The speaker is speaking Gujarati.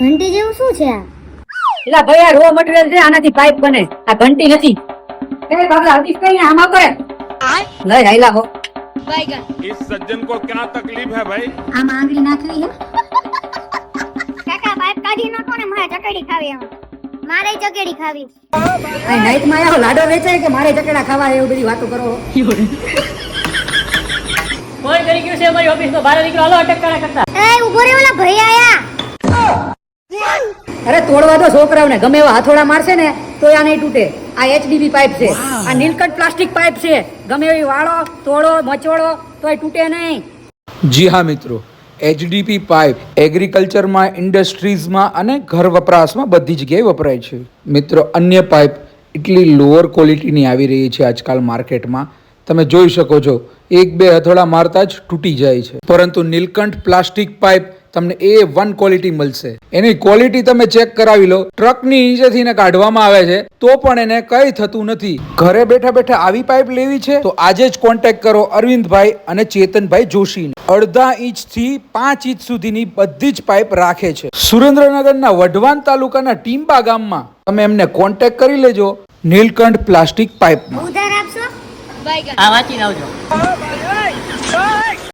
ઘંટી જેવું શું છે આ? એલા ભાઈ આ રો મટીરીયલ છે, આનાથી પાઇપ બને, આ ઘંટી નથી. એ બાબા હજી કઈ આમાં કરે લઈ આઈલા હો. इस सज्जन को क्या तकलीफ है भाई? આમાં આંગળી નાખવી હે? કાકા પાઇપ કાઢી નાખો ને, મારે ચકેડી ખાવી એમાં. મારે ચકેડી ખાવી. આ નાઈટ માં આવો લાડો વેચાય કે મારે ચકેડા ખાવા એવું બધી વાતો કરો. ફોન કરી ગયું છે અમારી ઓફિસ નો, બારે નીકળો, હાલો અટક કરતા. એ ઉભો રે, ઓલા ભાઈ આયા. અરે તોડવા દો છોકરાઓને, ગમે એવા હથોડા મારશે ને તો આ નહીં તૂટે. આ HDP પાઇપ છે, આ નીલકંઠ પ્લાસ્ટિક પાઇપ છે. ગમે એવી વાળો તોડો મચોડો તોય તૂટે નહીં. જી હા મિત્રો, HDP પાઇપ એગ્રીકલ્ચરમાં, ઇન્ડસ્ટ્રીઝમાં અને ઘર વપરાશમાં બધી જગ્યાએ વપરાય છે. મિત્રો અન્ય પાઇપ એટલી લોઅર ક્વોલિટીની આવી રહી છે આજકાલ માર્કેટમાં, તમે જોઈ શકો છો એક બે હથોડા મારતા જ તૂટી જાય છે. પરંતુ નીલકંઠ પ્લાસ્ટિક પાઇપ તમને A1 ક્વોલિટી મળશે. એની ક્વોલિટી તમે ચેક કરાવી લો. ટ્રકની નીચેથી ને કાઢવામાં આવે છે તો પણ એને કંઈ થતું નથી. ઘરે બેઠા બેઠા આવી પાઇપ લેવી છે તો આજે જ કોન્ટેક્ટ કરો અરવિંદભાઈ અને ચેતનભાઈ જોશીને. 1.5 ઇંચથી 5 ઇંચ સુધીની બધી જ પાઇપ રાખે છે. સુરેન્દ્રનગરના વઢવાણ તાલુકાના ટીમ્બા ગામમાં તમે એમને કોન્ટેક્ટ કરી લેજો નીલકંઠ પ્લાસ્ટિક પાઇપમાં. ઉધાર આપશો? આ વાંચીને આવજો.